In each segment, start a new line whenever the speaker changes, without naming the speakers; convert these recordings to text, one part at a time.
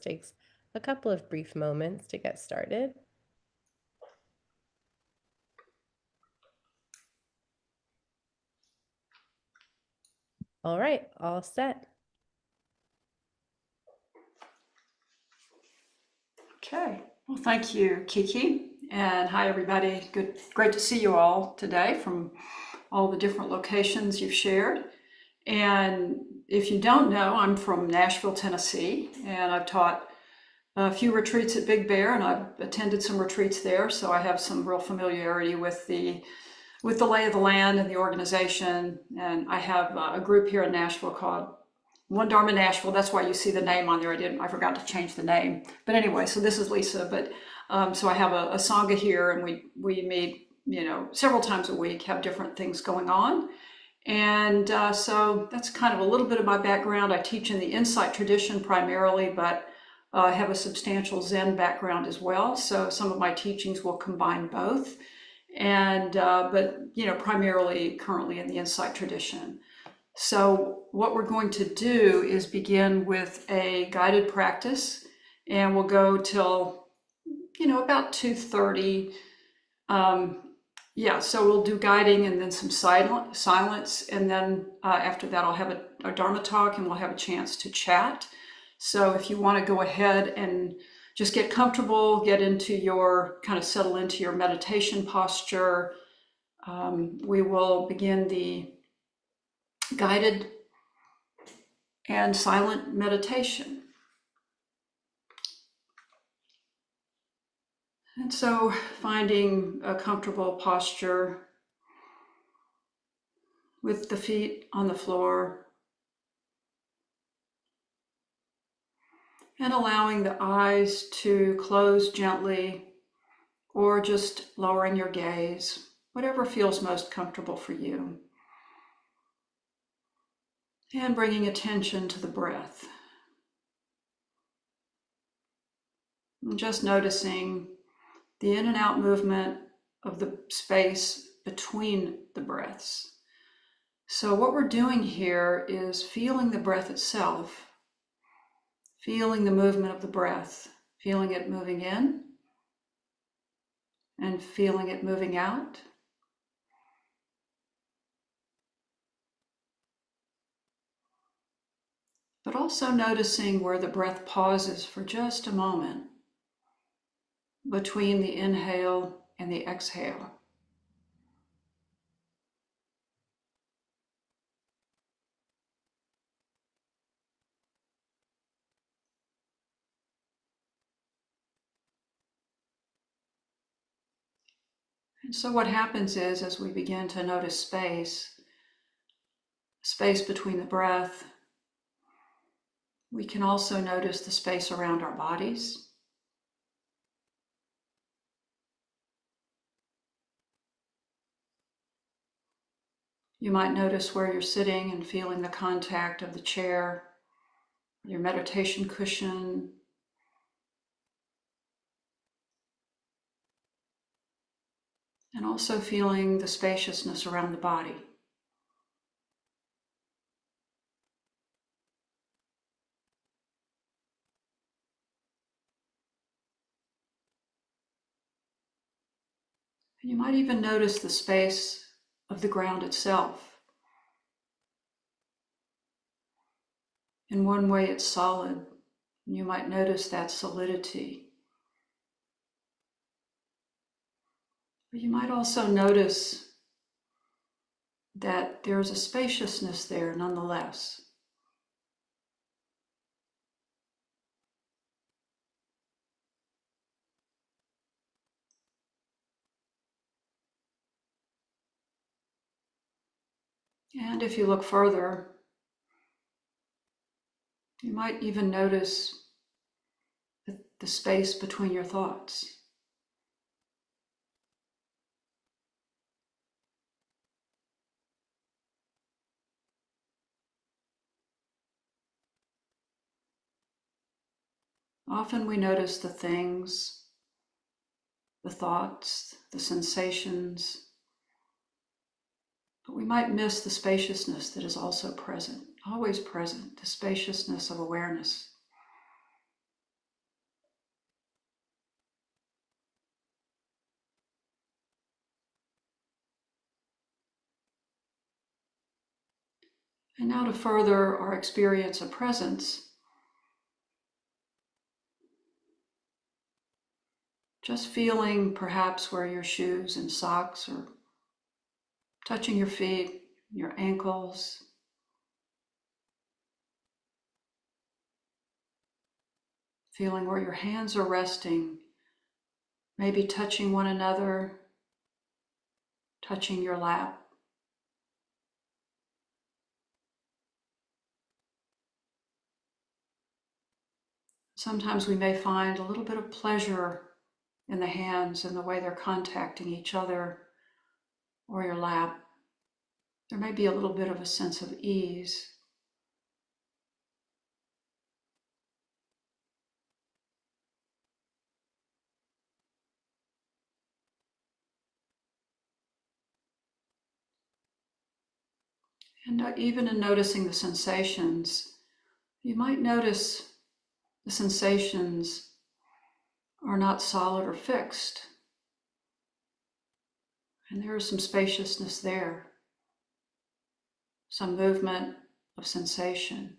takes a couple of brief moments to get started. All right, all set.
Okay, well, thank you, Kiki, and hi, everybody. Great to see you all today from all the different locations you've shared. And if you don't know, I'm from Nashville, Tennessee, and I've taught a few retreats at Big Bear, and I've attended some retreats there, so I have some real familiarity with the lay of the land and the organization. And I have a group here in Nashville called One Dharma Nashville. That's why you see the name on there. I forgot to change the name. But anyway, so this is Lisa. But so I have a Sangha here, and we meet, several times a week, have different things going on. And so that's kind of a little bit of my background. I teach in the Insight tradition primarily, but I have a substantial Zen background as well. So some of my teachings will combine both. And but primarily currently in the Insight tradition. So what we're going to do is begin with a guided practice, and we'll go till, about 2:30. So we'll do guiding and then some silence. And then after that, I'll have a Dharma talk, and we'll have a chance to chat. So if you want to go ahead and just get comfortable, settle into your meditation posture, we will begin the guided and silent meditation. And so finding a comfortable posture with the feet on the floor, and allowing the eyes to close gently, or just lowering your gaze, whatever feels most comfortable for you. And bringing attention to the breath. And just noticing the in and out movement of the space between the breaths. So what we're doing here is feeling the breath itself, feeling the movement of the breath, feeling it moving in and feeling it moving out. But also noticing where the breath pauses for just a moment between the inhale and the exhale. And so what happens is, as we begin to notice space between the breath, we can also notice the space around our bodies. You might notice where you're sitting and feeling the contact of the chair, your meditation cushion, and also feeling the spaciousness around the body. And you might even notice the space of the ground itself. In one way, it's solid. You might notice that solidity. But you might also notice that there's a spaciousness there nonetheless. And if you look further, you might even notice the space between your thoughts. Often we notice the things, the thoughts, the sensations, but we might miss the spaciousness that is also present, always present, the spaciousness of awareness. And now to further our experience of presence, just feeling perhaps where your shoes and socks are touching your feet, your ankles, feeling where your hands are resting, maybe touching one another, touching your lap. Sometimes we may find a little bit of pleasure in the hands and the way they're contacting each other or your lap. There may be a little bit of a sense of ease. And even in noticing the sensations, you might notice the sensations are not solid or fixed. And there is some spaciousness there, some movement of sensation.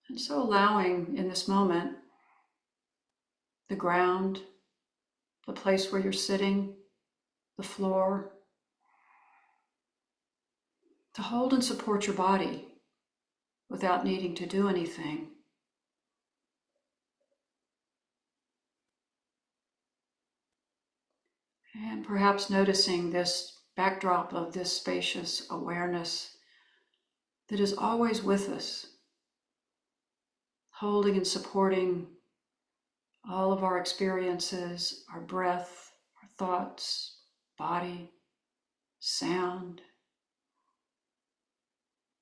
And so allowing in this moment the ground, the place where you're sitting, the floor, to hold and support your body without needing to do anything. And perhaps noticing this backdrop of this spacious awareness that is always with us, holding and supporting all of our experiences, our breath, our thoughts, body, sound.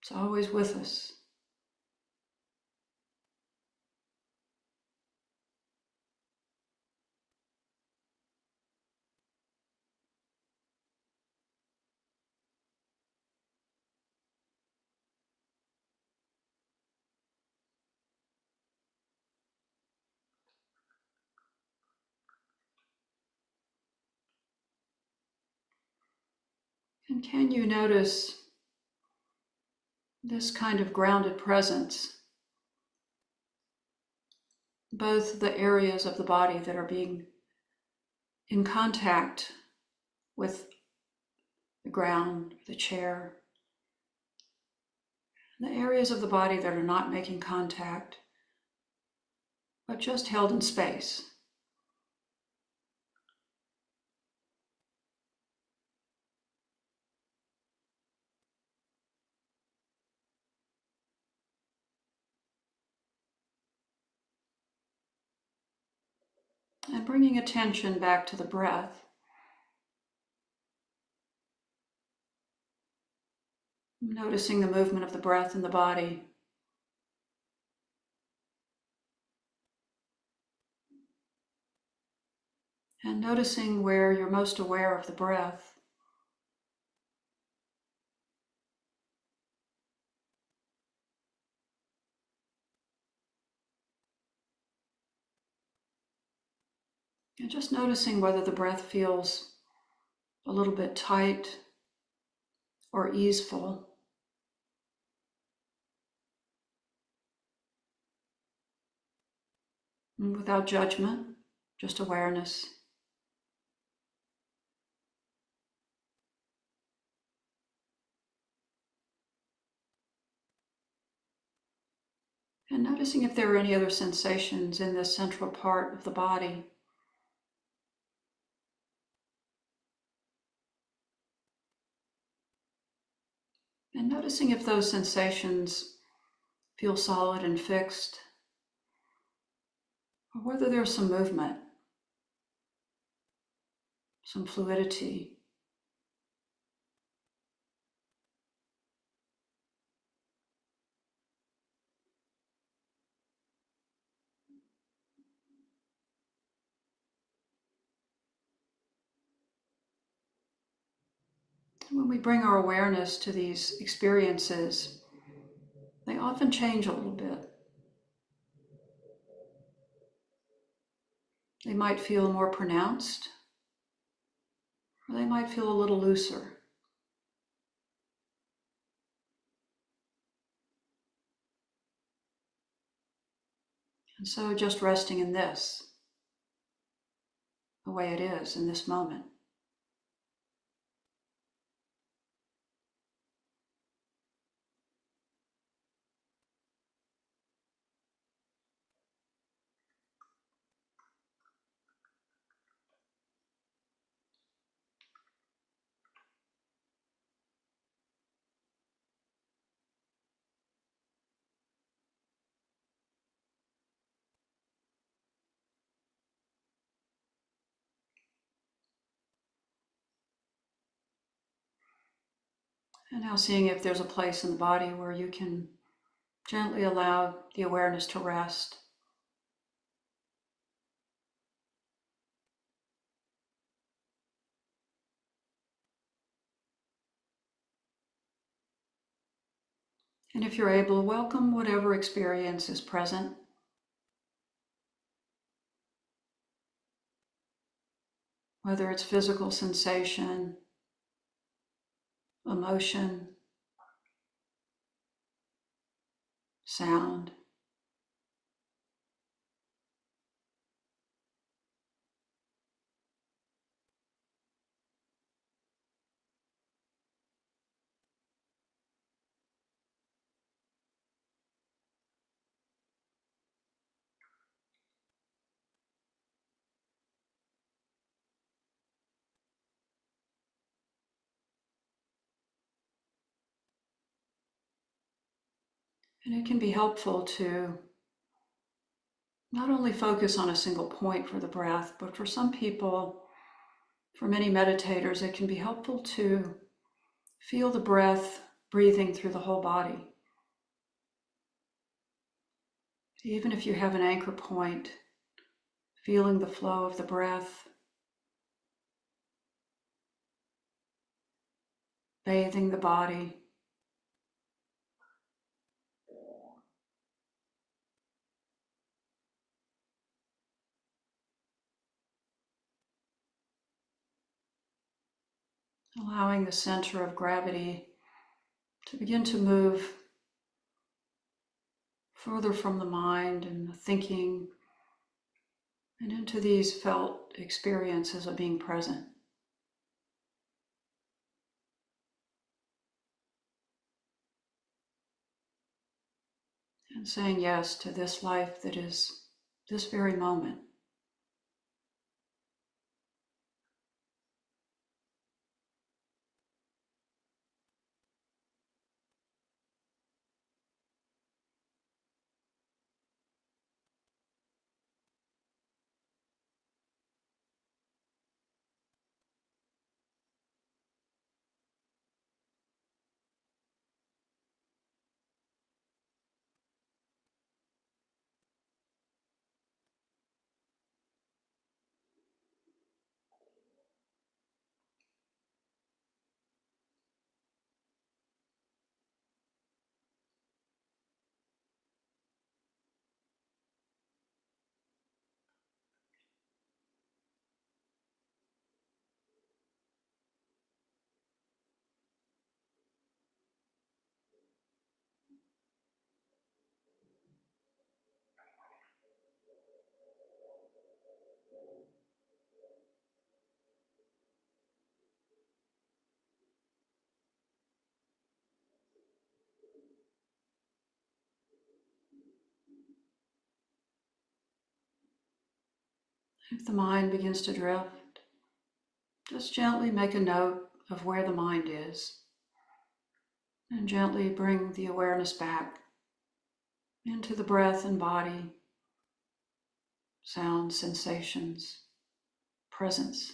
It's always with us. And can you notice this kind of grounded presence, both the areas of the body that are being in contact with the ground, the chair, the areas of the body that are not making contact, but just held in space. And bringing attention back to the breath, noticing the movement of the breath in the body. And noticing where you're most aware of the breath. And just noticing whether the breath feels a little bit tight or easeful. And without judgment, just awareness. And noticing if there are any other sensations in this central part of the body. And noticing if those sensations feel solid and fixed, or whether there's some movement, some fluidity. And when we bring our awareness to these experiences, they often change a little bit. They might feel more pronounced, or they might feel a little looser. And so just resting in this, the way it is in this moment. And now seeing if there's a place in the body where you can gently allow the awareness to rest. And if you're able, welcome whatever experience is present. Whether it's physical sensation, emotion, sound. And it can be helpful to not only focus on a single point for the breath, but for some people, for many meditators, it can be helpful to feel the breath breathing through the whole body. Even if you have an anchor point, feeling the flow of the breath, bathing the body. Allowing the center of gravity to begin to move further from the mind and the thinking and into these felt experiences of being present. And saying yes to this life that is this very moment. If the mind begins to drift, just gently make a note of where the mind is and gently bring the awareness back into the breath and body, sounds, sensations, presence.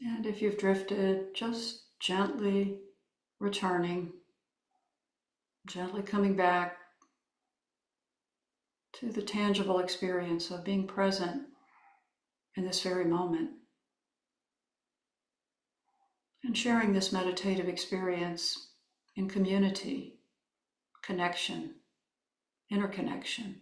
And if you've drifted, just gently returning, gently coming back to the tangible experience of being present in this very moment and sharing this meditative experience in community, connection, interconnection.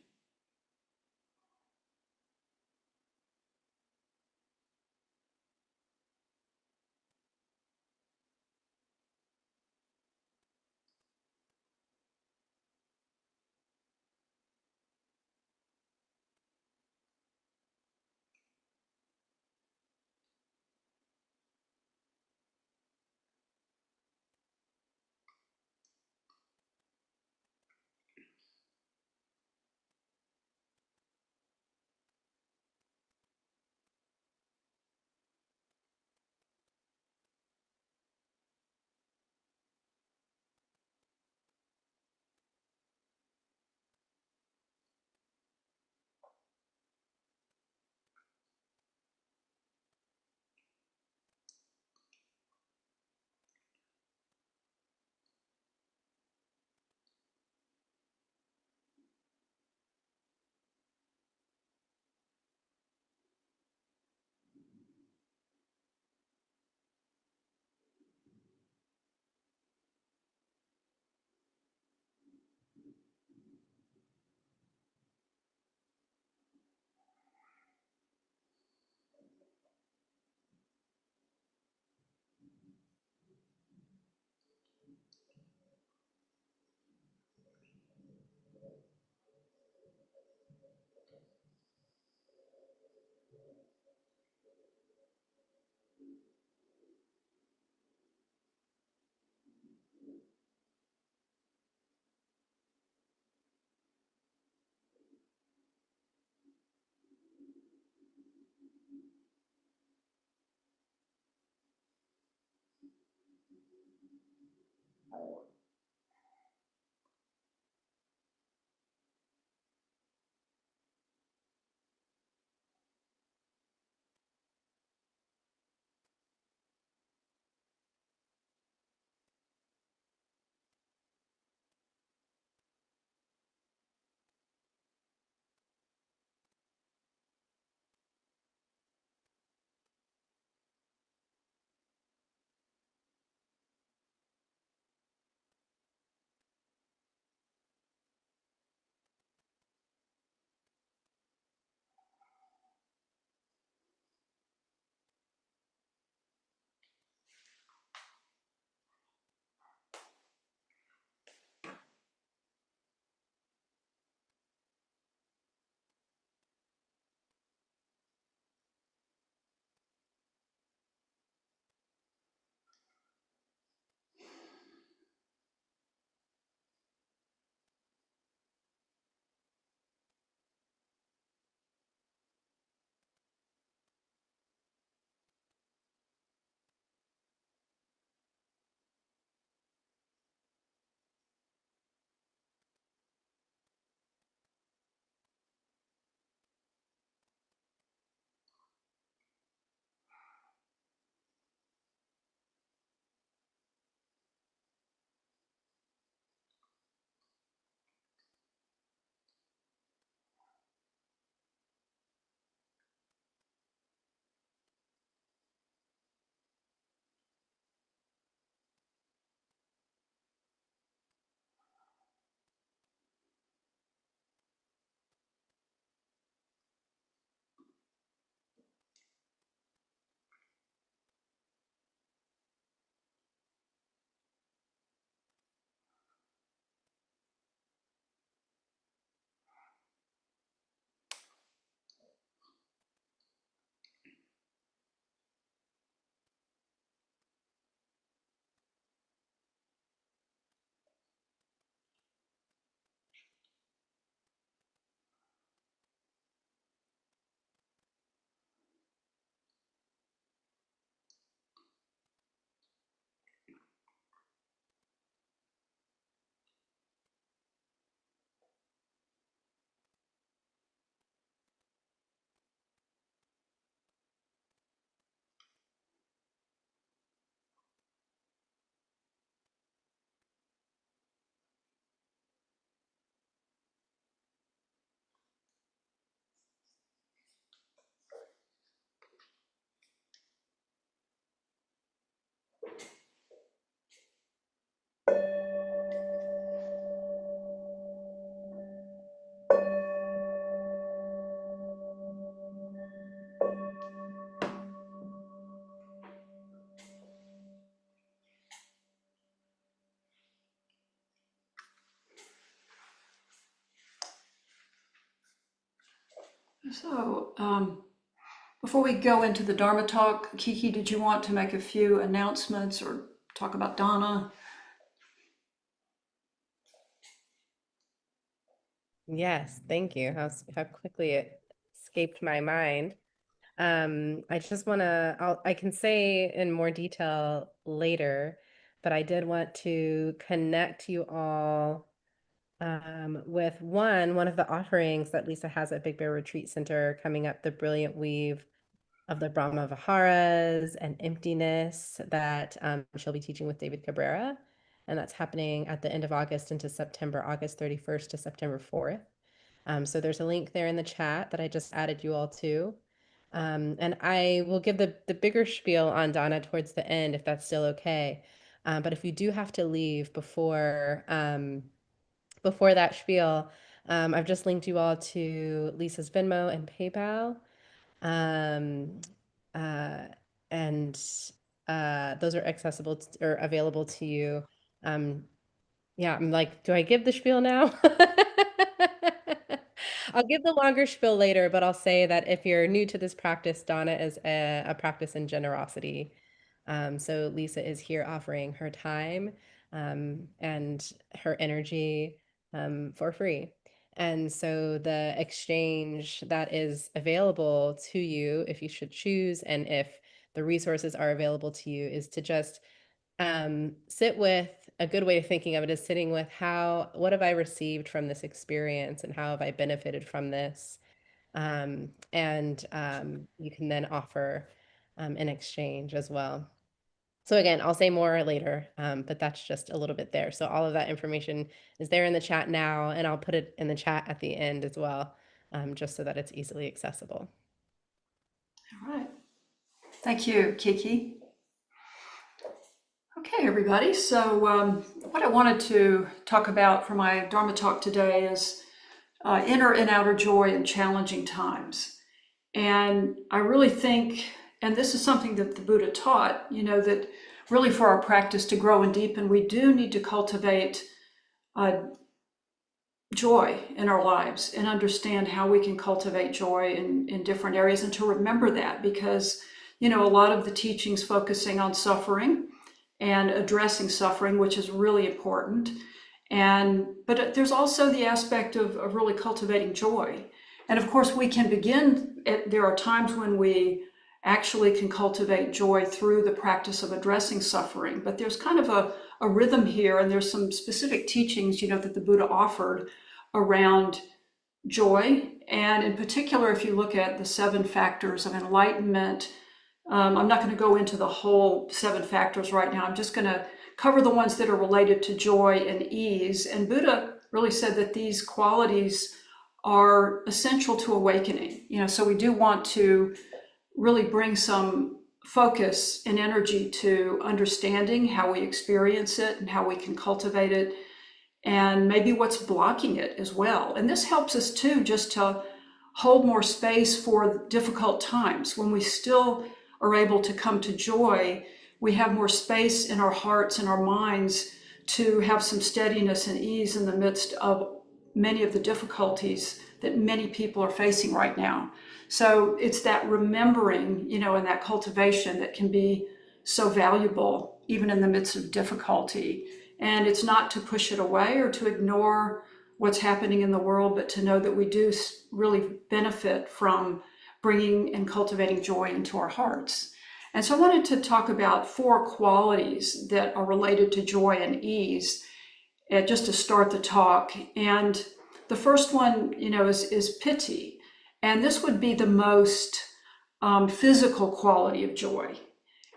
So, before we go into the Dharma talk, Kiki, did you want to make a few announcements or talk about Donna?
Yes, thank you. How quickly it escaped my mind. I just want to, I can say in more detail later, but I did want to connect you all with one of the offerings that Lisa has at Big Bear Retreat Center coming up, the Brilliant Weave of the Brahma Viharas and Emptiness that she'll be teaching with David Cabrera. And that's happening at the end of August into September, August 31st to September 4th. So there's a link there in the chat that I just added you all to. And I will give the bigger spiel on Donna towards the end, if that's still okay. But if you do have to leave before that spiel, I've just linked you all to Lisa's Venmo and PayPal. Um, uh, and those are accessible or available to you. Um, yeah, I'm like, do I give the spiel now? I'll give the longer spiel later, but I'll say that if you're new to this practice, Donna is a practice in generosity. So Lisa is here offering her time and her energy for free. And so the exchange that is available to you, if you should choose, and if the resources are available to you, is to just sit with a good way of thinking of it is sitting with what have I received from this experience and how have I benefited from this? And you can then offer an exchange as well. So again, I'll say more later, but that's just a little bit there. So all of that information is there in the chat now, and I'll put it in the chat at the end as well, just so that it's easily accessible.
All right. Thank you, Kiki. Okay, everybody. So, what I wanted to talk about for my Dharma talk today is inner and outer joy in challenging times. And I really think, and this is something that the Buddha taught, that really for our practice to grow and deepen, we do need to cultivate joy in our lives and understand how we can cultivate joy in different areas, and to remember that, because a lot of the teachings focusing on suffering and addressing suffering, which is really important. But there's also the aspect of really cultivating joy. And of course, we can begin, there are times when we actually can cultivate joy through the practice of addressing suffering. But there's kind of a rhythm here, and there's some specific teachings, that the Buddha offered around joy. And in particular, if you look at the 7 factors of enlightenment, I'm not going to go into the whole 7 factors right now. I'm just going to cover the ones that are related to joy and ease. And Buddha really said that these qualities are essential to awakening. So we do want to really bring some focus and energy to understanding how we experience it and how we can cultivate it, and maybe what's blocking it as well. And this helps us too, just to hold more space for difficult times. When we still are able to come to joy, we have more space in our hearts and our minds to have some steadiness and ease in the midst of many of the difficulties that many people are facing right now. So it's that remembering, and that cultivation that can be so valuable, even in the midst of difficulty. And it's not to push it away or to ignore what's happening in the world, but to know that we do really benefit from bringing and cultivating joy into our hearts. And so I wanted to talk about 4 qualities that are related to joy and ease, just to start the talk. And the first one, is piti. And this would be the most physical quality of joy.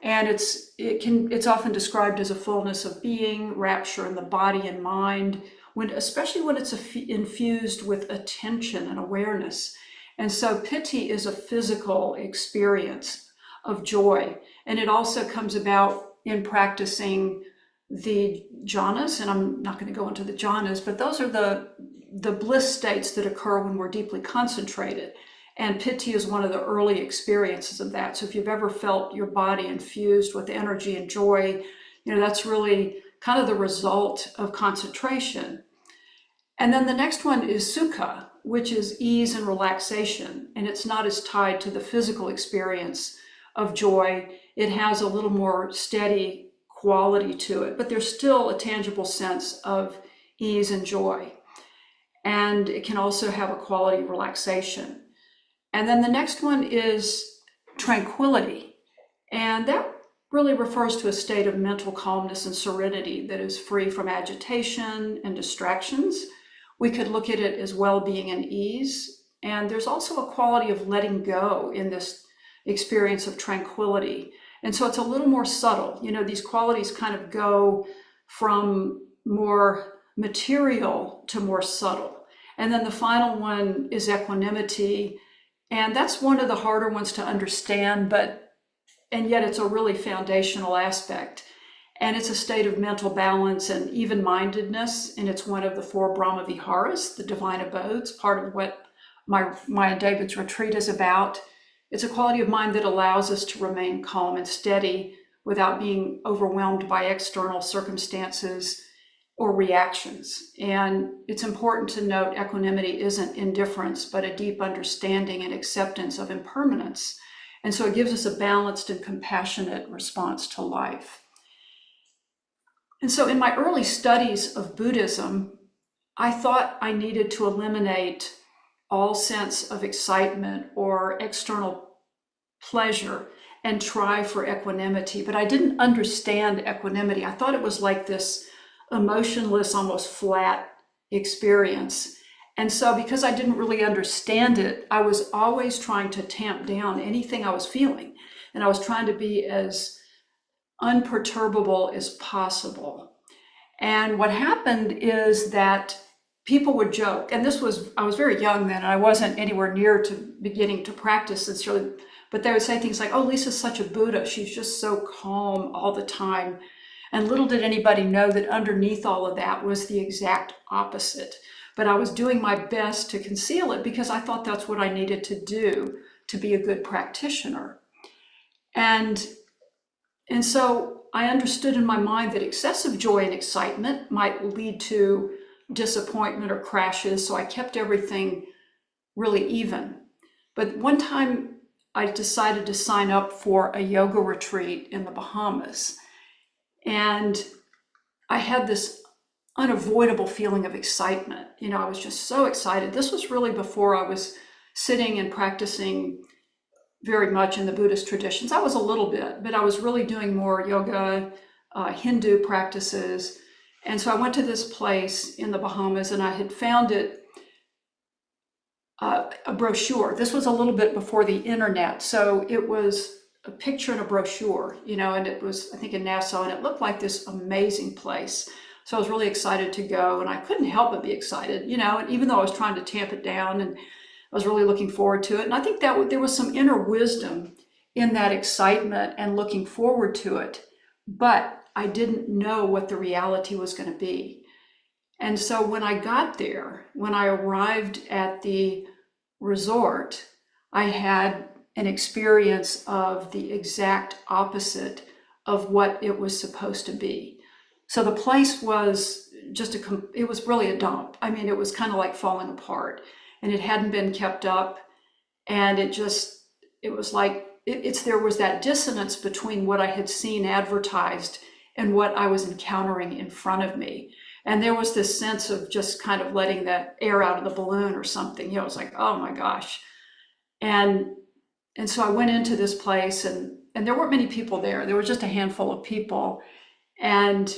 And it's often described as a fullness of being, rapture in the body and mind, especially when it's infused with attention and awareness. And so piti is a physical experience of joy. And it also comes about in practicing the jhanas, and I'm not going to go into the jhanas, but those are the bliss states that occur when we're deeply concentrated. And piti is one of the early experiences of that. So if you've ever felt your body infused with energy and joy, that's really kind of the result of concentration. And then the next one is sukha. which is ease and relaxation, and it's not as tied to the physical experience of joy. It has a little more steady quality to it, but there's still a tangible sense of ease and joy. And it can also have a quality of relaxation. And then the next one is tranquility. And that really refers to a state of mental calmness and serenity that is free from agitation and distractions. We could look at it as well-being and ease. And there's also a quality of letting go in this experience of tranquility. And so it's a little more subtle. You know, these qualities kind of go from more material to more subtle. And then the final one is equanimity. And that's one of the harder ones to understand, and yet it's a really foundational aspect. And it's a state of mental balance and even-mindedness, and it's one of the four Brahma Viharas, the divine abodes, part of what my and David's retreat is about. It's a quality of mind that allows us to remain calm and steady without being overwhelmed by external circumstances or reactions. And it's important to note equanimity isn't indifference, but a deep understanding and acceptance of impermanence. And so it gives us a balanced and compassionate response to life. And so in my early studies of Buddhism, I thought I needed to eliminate all sense of excitement or external pleasure and try for equanimity. But I didn't understand equanimity. I thought it was like this emotionless, almost flat experience. And so because I didn't really understand it, I was always trying to tamp down anything I was feeling. And I was trying to be as unperturbable as possible. And what happened is that people would joke, and I was very young then, and I wasn't anywhere near to beginning to practice this really, but they would say things like, oh, Lisa's such a Buddha. She's just so calm all the time. And little did anybody know that underneath all of that was the exact opposite. But I was doing my best to conceal it because I thought that's what I needed to do to be a good practitioner. And so I understood in my mind that excessive joy and excitement might lead to disappointment or crashes. So I kept everything really even. But one time I decided to sign up for a yoga retreat in the Bahamas. And I had this unavoidable feeling of excitement. You know, I was just so excited. This was really before I was sitting and practicing very much in the Buddhist traditions. I was a little bit, but I was really doing more yoga, Hindu practices. And so I went to this place in the Bahamas and I had found it a brochure. This was a little bit before the internet. So it was a picture in a brochure, you know, and it was, I think, in Nassau, and it looked like this amazing place. So I was really excited to go, and I couldn't help but be excited, you know, and even though I was trying to tamp it down, and I was really looking forward to it. And I think that there was some inner wisdom in that excitement and looking forward to it, but I didn't know what the reality was going to be. And so when I got there, when I arrived at the resort, I had an experience of the exact opposite of what it was supposed to be. So the place was it was really a dump. I mean, it was kind of like falling apart, and it hadn't been kept up. And it was like, there was that dissonance between what I had seen advertised and what I was encountering in front of me. And there was this sense of just kind of letting that air out of the balloon or something. You know, it was like, oh my gosh. And so I went into this place, and there weren't many people there. There was just a handful of people. And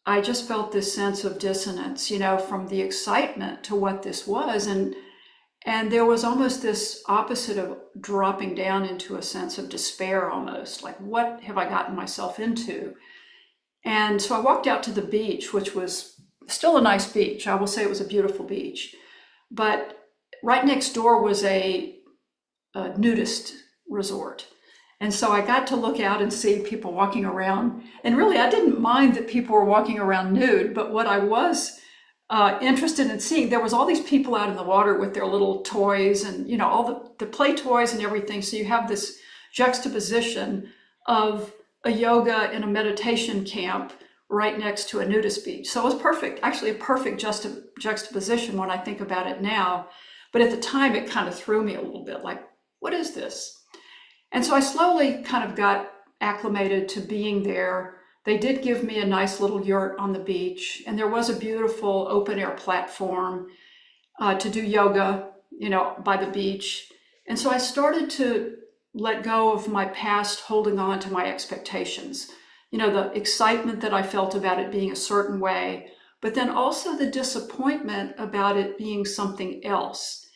I just felt this sense of dissonance, you know, from the excitement to what this was. And there was almost this opposite of dropping down into a sense of despair almost, like, what have I gotten myself into? And so I walked out to the beach, which was still a nice beach. I will say it was a beautiful beach. But right next door was a nudist resort. And so I got to look out and see people walking around. And really, I didn't mind that people were walking around nude, but what I was interested in seeing, there was all these people out in the water with their little toys and, you know, all the play toys and everything. So you have this juxtaposition of a yoga and a meditation camp right next to a nudist beach. So it was perfect, actually a perfect juxtaposition when I think about it now. But at the time, it kind of threw me a little bit, like, what is this? And so I slowly kind of got acclimated to being there. They did give me a nice little yurt on the beach, and there was a beautiful open air platform to do yoga, by the beach. And so I started to let go of my past, holding on to my expectations. The excitement that I felt about it being a certain way, but then also the disappointment about it being something else.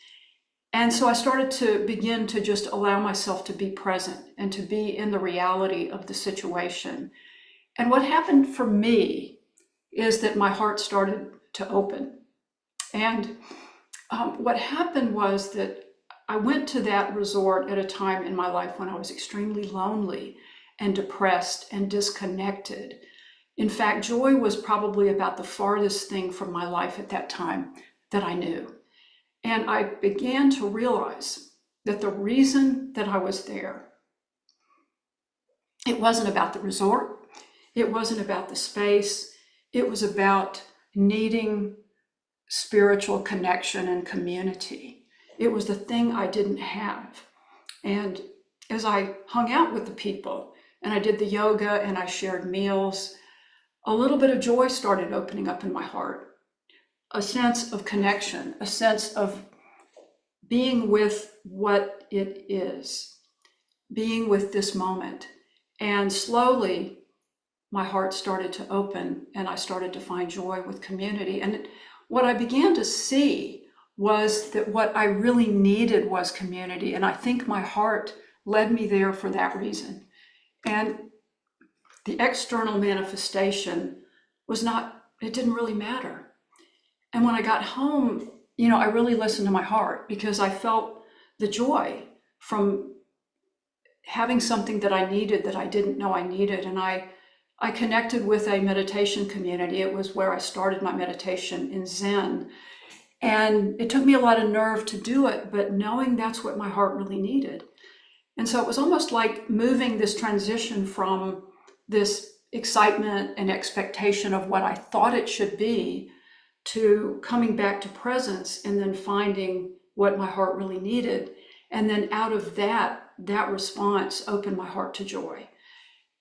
And so I started to begin to just allow myself to be present and to be in the reality of the situation. And what happened for me is that my heart started to open. And what happened was that I went to that resort at a time in my life when I was extremely lonely and depressed and disconnected. In fact, joy was probably about the farthest thing from my life at that time that I knew. And I began to realize that the reason that I was there, it wasn't about the resort, it wasn't about the space, it was about needing spiritual connection and community. It was the thing I didn't have. And as I hung out with the people and I did the yoga and I shared meals, a little bit of joy started opening up in my heart. A sense of connection, a sense of being with what it is, being with this moment. And slowly, my heart started to open and I started to find joy with community. And what I began to see was that what I really needed was community. And I think my heart led me there for that reason. And the external manifestation it didn't really matter. And when I got home, I really listened to my heart because I felt the joy from having something that I needed that I didn't know I needed. And I connected with a meditation community. It was where I started my meditation in Zen. And it took me a lot of nerve to do it, but knowing that's what my heart really needed. And so it was almost like moving this transition from this excitement and expectation of what I thought it should be to coming back to presence and then finding what my heart really needed. And then out of that response opened my heart to joy.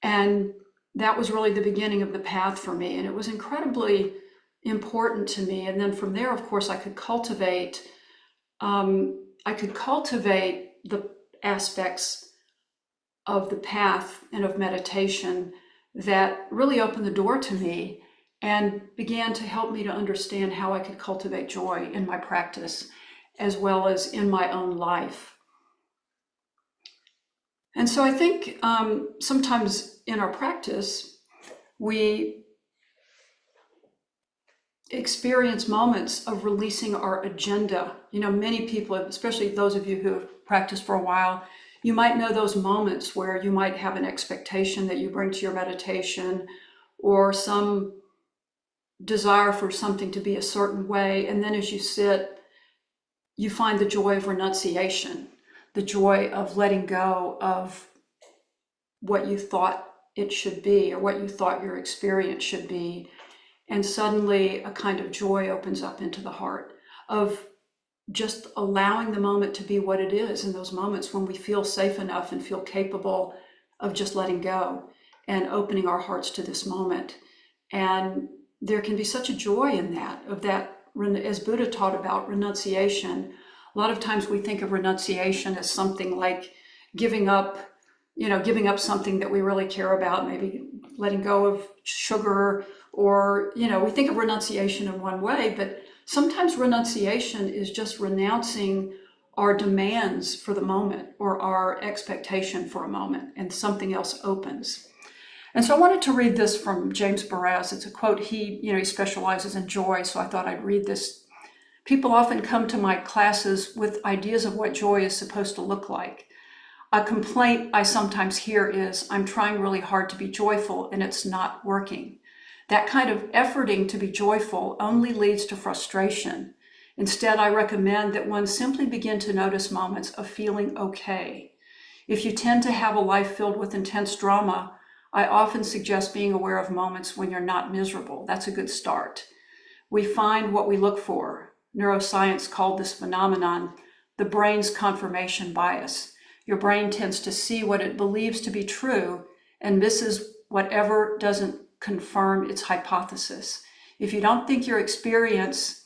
And that was really the beginning of the path for me. And it was incredibly important to me. And then from there, of course, I could cultivate the aspects of the path and of meditation that really opened the door to me and began to help me to understand how I could cultivate joy in my practice as well as in my own life. And so I think sometimes in our practice, we experience moments of releasing our agenda. Many people, especially those of you who have practiced for a while, you might know those moments where you might have an expectation that you bring to your meditation or some desire for something to be a certain way. And then as you sit, you find the joy of renunciation, the joy of letting go of what you thought it should be or what you thought your experience should be. And suddenly a kind of joy opens up into the heart of just allowing the moment to be what it is in those moments when we feel safe enough and feel capable of just letting go and opening our hearts to this moment. And there can be such a joy in that, as Buddha taught about renunciation. A lot of times we think of renunciation as something like giving up something that we really care about, maybe letting go of sugar, or, we think of renunciation in one way, but sometimes renunciation is just renouncing our demands for the moment or our expectation for a moment, and something else opens. And so I wanted to read this from James Baraz. It's a quote. He specializes in joy, so I thought I'd read this. People often come to my classes with ideas of what joy is supposed to look like. A complaint I sometimes hear is, I'm trying really hard to be joyful and it's not working. That kind of efforting to be joyful only leads to frustration. Instead, I recommend that one simply begin to notice moments of feeling okay. If you tend to have a life filled with intense drama, I often suggest being aware of moments when you're not miserable. That's a good start. We find what we look for. Neuroscience called this phenomenon the brain's confirmation bias. Your brain tends to see what it believes to be true and misses whatever doesn't confirm its hypothesis. If you don't think you experience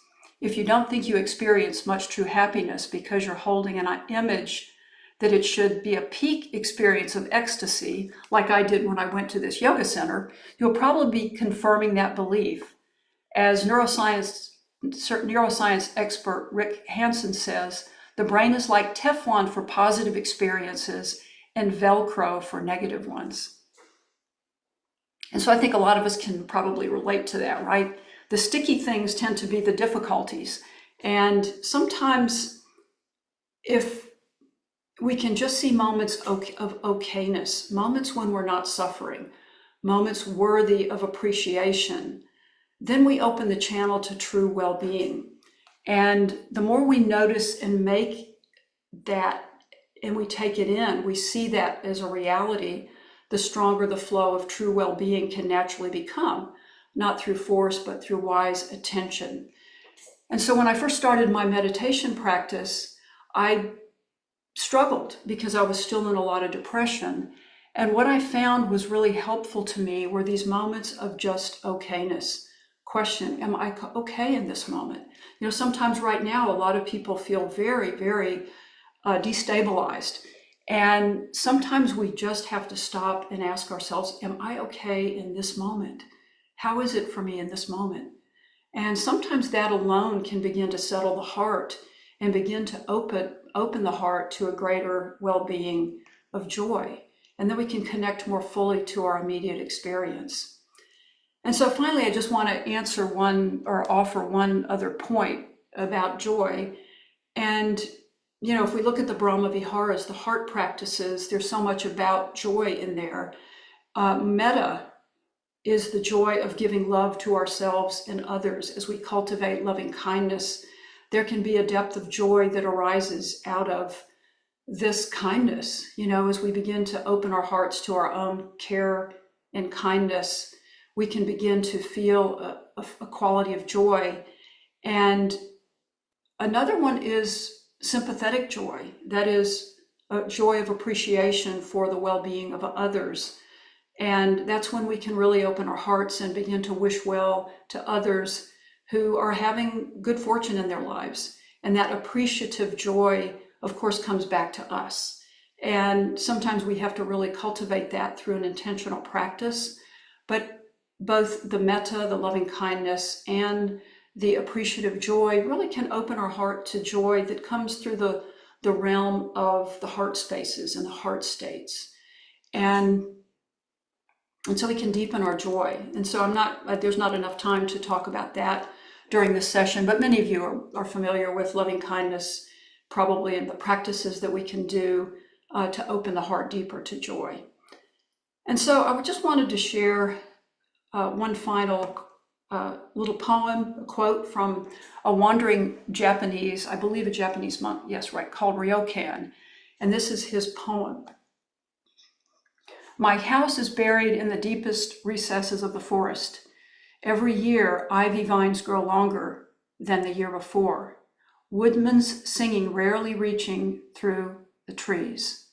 much true happiness because you're holding an image that it should be a peak experience of ecstasy, like I did when I went to this yoga center, you'll probably be confirming that belief. As neuroscience expert Rick Hansen says, the brain is like Teflon for positive experiences and Velcro for negative ones. And so I think a lot of us can probably relate to that, right? The sticky things tend to be the difficulties. And sometimes if we can just see moments of okayness, moments when we're not suffering, moments worthy of appreciation, then we open the channel to true well-being. And the more we notice and make that, and we take it in, we see that as a reality, the stronger the flow of true well-being can naturally become, not through force, but through wise attention. And so when I first started my meditation practice, I struggled because I was still in a lot of depression. And what I found was really helpful to me were these moments of just okayness. Question, am I okay in this moment? You know, sometimes right now, a lot of people feel very, very destabilized. And sometimes we just have to stop and ask ourselves, am I okay in this moment? How is it for me in this moment? And sometimes that alone can begin to settle the heart and begin to open the heart to a greater well-being of joy. And then we can connect more fully to our immediate experience. And so finally, I just want to offer one other point about joy. And, you know, if we look at the Brahma Viharas, the heart practices, there's so much about joy in there. Metta is the joy of giving love to ourselves and others. As we cultivate loving kindness, there can be a depth of joy that arises out of this kindness. You know, as we begin to open our hearts to our own care and kindness, we can begin to feel a quality of joy. And another one is sympathetic joy. That is a joy of appreciation for the well-being of others. And that's when we can really open our hearts and begin to wish well to others who are having good fortune in their lives. And that appreciative joy, of course, comes back to us. And sometimes we have to really cultivate that through an intentional practice. But both the metta, the loving kindness, and the appreciative joy really can open our heart to joy that comes through the realm of the heart spaces and the heart states. And so we can deepen our joy. And so there's not enough time to talk about that during this session, but many of you are familiar with loving kindness, probably in the practices that we can do to open the heart deeper to joy. And so I just wanted to share one final little poem, a quote from a wandering Japanese, I believe a Japanese monk, yes, right, called Ryokan. And this is his poem. My house is buried in the deepest recesses of the forest. Every year, ivy vines grow longer than the year before, woodman's singing rarely reaching through the trees.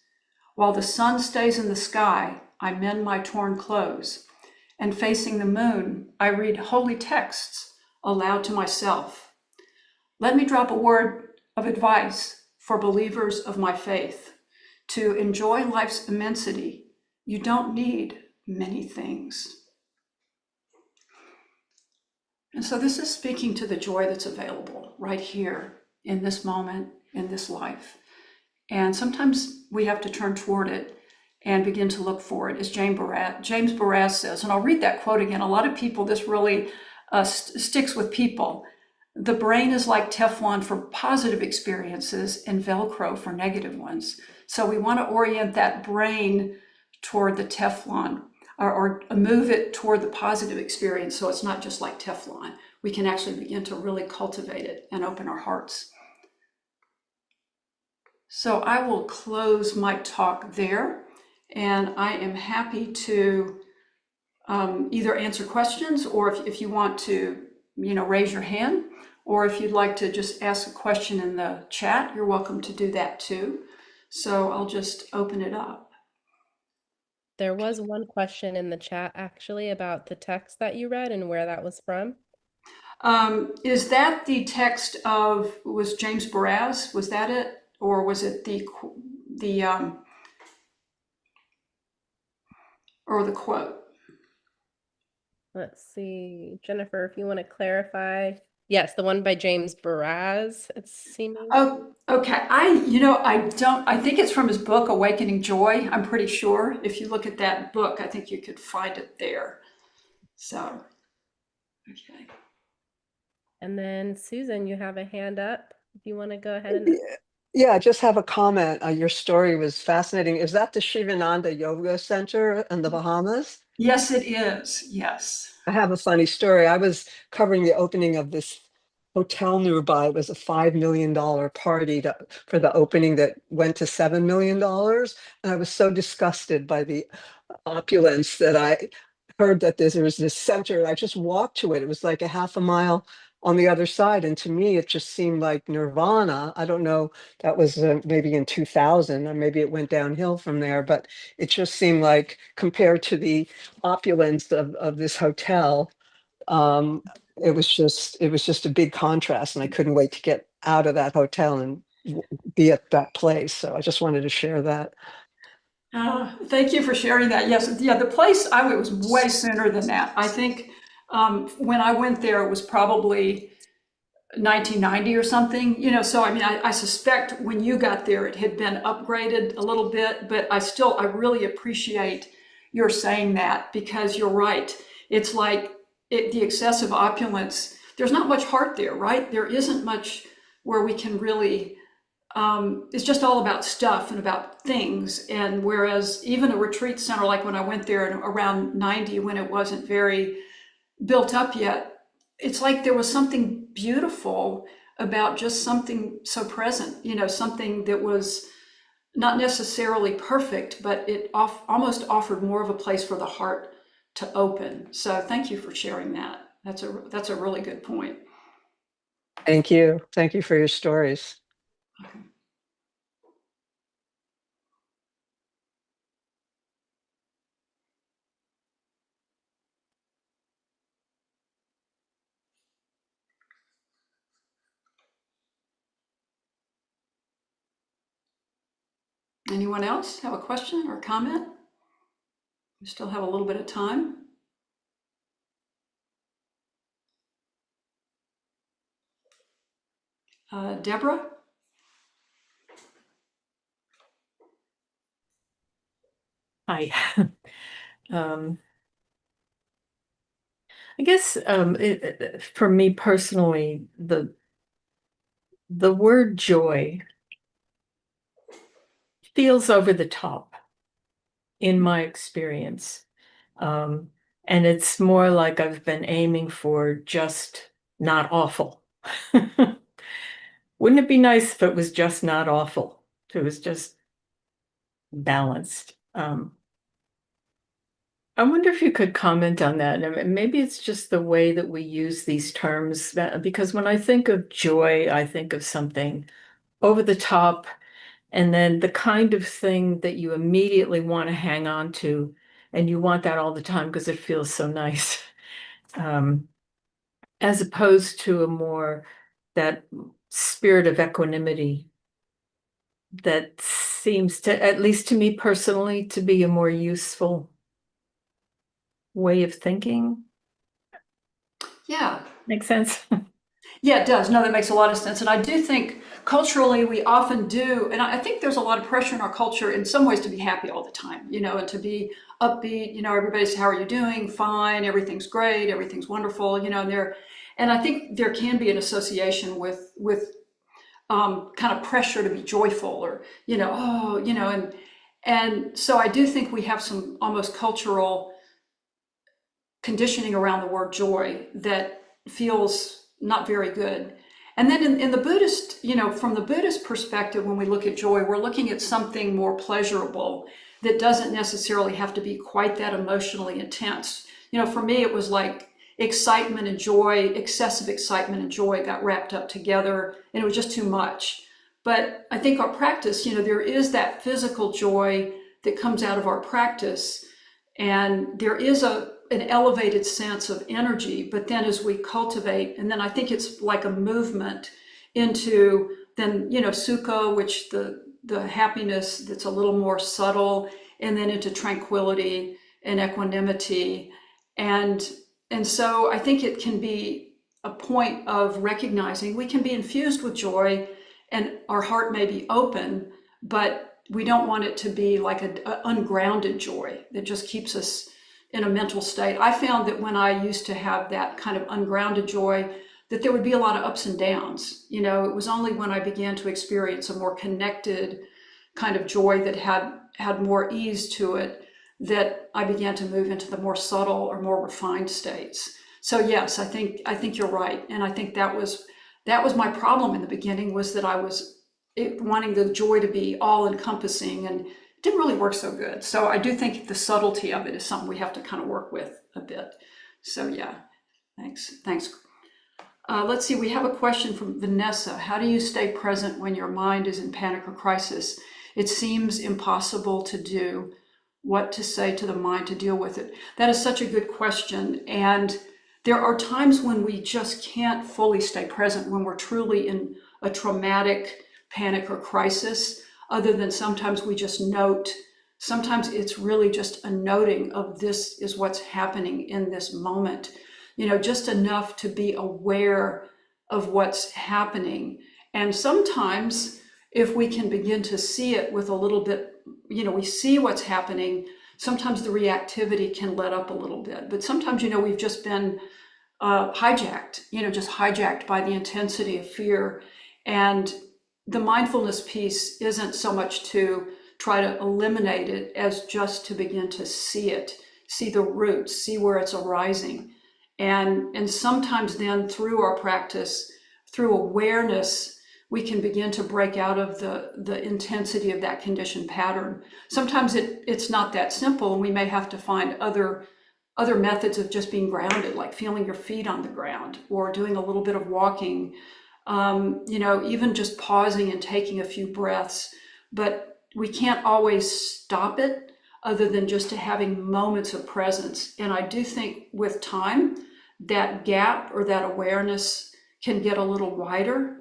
While the sun stays in the sky, I mend my torn clothes, and facing the moon, I read holy texts aloud to myself. Let me drop a word of advice for believers of my faith. To enjoy life's immensity, you don't need many things. And so this is speaking to the joy that's available right here in this moment, in this life. And sometimes we have to turn toward it and begin to look for it, as James Baraz says. And I'll read that quote again. A lot of people, this really sticks with people. The brain is like Teflon for positive experiences and Velcro for negative ones. So we want to orient that brain toward the Teflon, or move it toward the positive experience, so it's not just like Teflon. We can actually begin to really cultivate it and open our hearts. So I will close my talk there, and I am happy to either answer questions, or if you want to, raise your hand, or if you'd like to just ask a question in the chat, you're welcome to do that too. So I'll just open it up.
There was one question in the chat actually about the text that you read and where that was from.
Is that the text of, was James Baraz? Was that it? Or was it the or the quote?
Let's see, Jennifer, if you want to clarify. Yes, the one by James Baraz, it's seeming.
Oh, okay. I think it's from his book, Awakening Joy. I'm pretty sure. If you look at that book, I think you could find it there. So, okay.
And then Susan, you have a hand up. If you want to go ahead and
Yeah, yeah, I just have a comment. Your story was fascinating. Is that the Shivananda Yoga Center in the Bahamas?
Yes, it is. Yes.
I have a funny story. I was covering the opening of this hotel nearby. It was a $5 million party for the opening that went to $7 million. And I was so disgusted by the opulence that I heard that there was this center. And I just walked to it. It was like a half a mile on the other side. And to me, it just seemed like nirvana. I don't know, that was maybe in 2000, or maybe it went downhill from there, but it just seemed like compared to the opulence of this hotel, um, it was just a big contrast, and I couldn't wait to get out of that hotel and be at that place. So I just wanted to share that.
Thank you for sharing that. Yes, yeah, the place I went was way sooner than that. I think when I went there, it was probably 1990 or something, so I mean, I suspect when you got there, it had been upgraded a little bit, but I really appreciate your saying that, because you're right. It's like the excessive opulence, there's not much heart there, right? There isn't much where we can really, it's just all about stuff and about things. And whereas even a retreat center, like when I went there around 90, when it wasn't very built up yet, it's like there was something beautiful about just something so present, something that was not necessarily perfect, but it almost offered more of a place for the heart to open. So thank you for sharing that. That's a really good point.
Thank you. Thank you for your stories.
Anyone else have a question or comment? We still have a little bit of time. Deborah?
Hi. Um, I guess for me personally, the word joy feels over the top in my experience. Um, and it's more like I've been aiming for just not awful. Wouldn't it be nice if it was just not awful? If it was just balanced. I wonder if you could comment on that. And maybe it's just the way that we use these terms, because when I think of joy, I think of something over the top, and then the kind of thing that you immediately want to hang on to, and you want that all the time because it feels so nice, as opposed to a more that spirit of equanimity that seems to, at least to me personally, to be a more useful way of thinking.
Yeah.
Makes sense?
Yeah, it does. No, that makes a lot of sense. And I do think culturally we often do, and I think there's a lot of pressure in our culture in some ways to be happy all the time, and to be upbeat, everybody's, how are you doing? Fine, everything's great, everything's wonderful, and I think there can be an association with kind of pressure to be joyful, or, oh, and so I do think we have some almost cultural conditioning around the word joy that feels not very good. And then in the Buddhist, from the Buddhist perspective, when we look at joy, we're looking at something more pleasurable that doesn't necessarily have to be quite that emotionally intense. For me, it was like excitement and joy, excessive excitement and joy got wrapped up together, and it was just too much. But I think our practice, there is that physical joy that comes out of our practice, and there is an elevated sense of energy. But then as we cultivate, and then I think it's like a movement into then, sukha, which the happiness that's a little more subtle, and then into tranquility and equanimity. And so I think it can be a point of recognizing we can be infused with joy and our heart may be open, but we don't want it to be like an ungrounded joy that just keeps us in a mental state. I found that when I used to have that kind of ungrounded joy, that there would be a lot of ups and downs. It was only when I began to experience a more connected kind of joy that had more ease to it that I began to move into the more subtle or more refined states. So yes, I think you're right, and I think that was my problem in the beginning, was that I was wanting the joy to be all encompassing, and it didn't really work so good. So I do think the subtlety of it is something we have to kind of work with a bit. So yeah, thanks. Let's see, we have a question from Vanessa. How do you stay present when your mind is in panic or crisis? It seems impossible to do. What to say to the mind to deal with it? That is such a good question. And there are times when we just can't fully stay present, when we're truly in a traumatic panic or crisis, other than sometimes we just note. Sometimes it's really just a noting of this is what's happening in this moment, just enough to be aware of what's happening. And sometimes if we can begin to see it with a little bit, we see what's happening, sometimes the reactivity can let up a little bit. But sometimes, we've just been hijacked, just hijacked by the intensity of fear. And the mindfulness piece isn't so much to try to eliminate it as just to begin to see it, see the roots, see where it's arising. And sometimes then through our practice, through awareness, we can begin to break out of the intensity of that conditioned pattern. Sometimes it's not that simple, and we may have to find other methods of just being grounded, like feeling your feet on the ground or doing a little bit of walking, even just pausing and taking a few breaths. But we can't always stop it other than just to having moments of presence. And I do think with time, that gap or that awareness can get a little wider,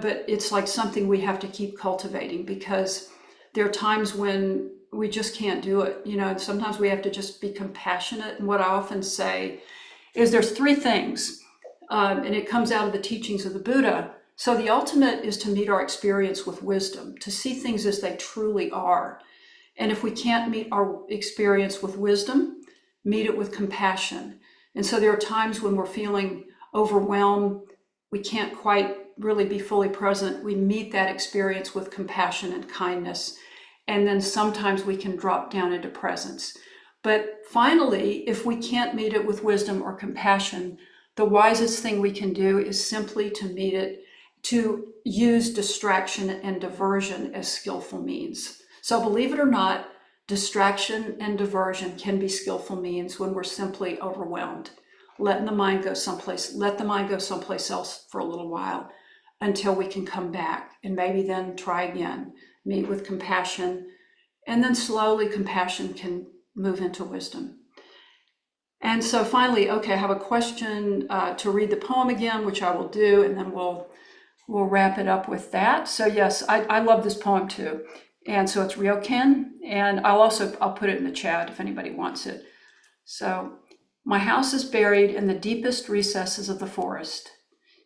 but it's like something we have to keep cultivating, because there are times when we just can't do it, and sometimes we have to just be compassionate. And what I often say is there's three things, and it comes out of the teachings of the Buddha. So the ultimate is to meet our experience with wisdom, to see things as they truly are. And if we can't meet our experience with wisdom, meet it with compassion. And so there are times when we're feeling overwhelmed, we can't quite really be fully present. We meet that experience with compassion and kindness. And then sometimes we can drop down into presence. But finally, if we can't meet it with wisdom or compassion, the wisest thing we can do is simply to meet it, to use distraction and diversion as skillful means. So believe it or not, distraction and diversion can be skillful means when we're simply overwhelmed. Let the mind go someplace else for a little while until we can come back, and maybe then try again, meet with compassion, and then slowly compassion can move into wisdom. And so finally, okay, I have a question to read the poem again, which I will do, and then we'll wrap it up with that. So yes, I love this poem too. And so it's Ryokan, and I'll put it in the chat if anybody wants it. So, my house is buried in the deepest recesses of the forest.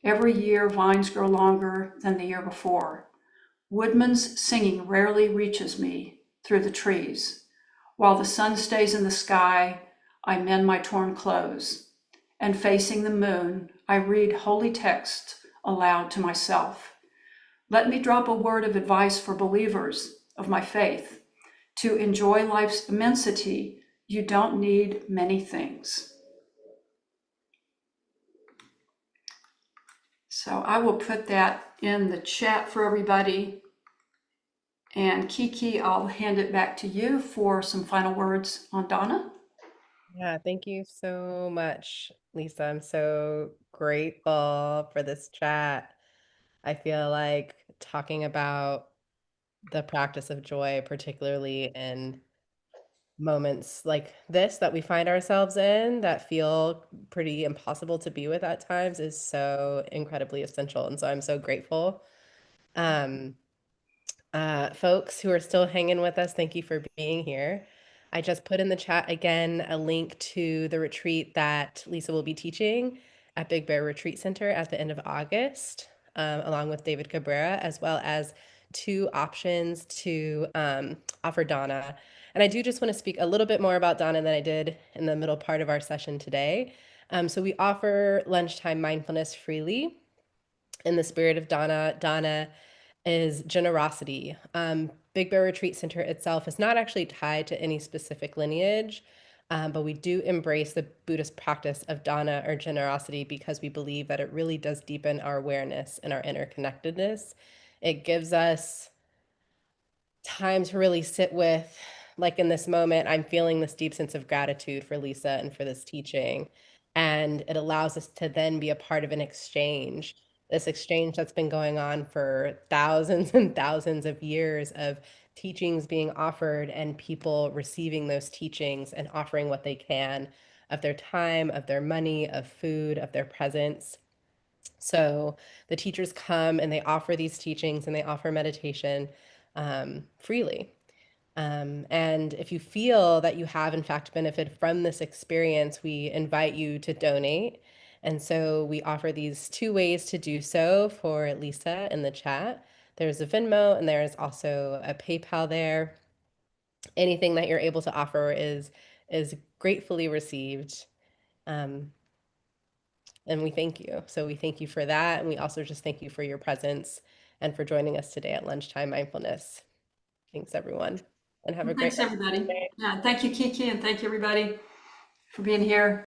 Every year, vines grow longer than the year before. Woodman's singing rarely reaches me through the trees. While the sun stays in the sky, I mend my torn clothes. And facing the moon, I read holy text aloud to myself. Let me drop a word of advice for believers of my faith. To enjoy life's immensity, you don't need many things. So I will put that in the chat for everybody. And Kiki, I'll hand it back to you for some final words on Donna.
Yeah, thank you so much, Lisa. I'm so grateful for this chat. I feel like talking about the practice of joy, particularly in moments like this that we find ourselves in that feel pretty impossible to be with at times, is so incredibly essential. And so I'm so grateful. Um, Folks who are still hanging with us, thank you for being here. I just put in the chat again a link to the retreat that Lisa will be teaching at Big Bear Retreat Center at the end of August, along with David Cabrera, as well as two options to offer Donna. And I do just want to speak a little bit more about Donna than I did in the middle part of our session today. So we offer lunchtime mindfulness freely in the spirit of Donna. Donna is generosity. Big Bear Retreat Center itself is not actually tied to any specific lineage, but we do embrace the Buddhist practice of dana, or generosity, because we believe that it really does deepen our awareness and our interconnectedness. It gives us time to really sit with, like in this moment, I'm feeling this deep sense of gratitude for Lisa and for this teaching. And it allows us to then be a part of an exchange, this exchange that's been going on for thousands and thousands of years, of teachings being offered and people receiving those teachings and offering what they can of their time, of their money, of food, of their presence. So the teachers come and they offer these teachings and they offer meditation freely. And if you feel that you have, in fact, benefited from this experience, we invite you to donate. And so we offer these two ways to do so for Lisa in the chat. There's a Venmo and there's also a PayPal there. Anything that you're able to offer is gratefully received. Um, and we thank you. So we thank you for that. And we also just thank you for your presence and for joining us today at Lunchtime Mindfulness. Thanks, everyone, and have a great
Thanks,
rest of
everybody.
your day.
Yeah, thank you, Kiki, and thank you, everybody, for being here.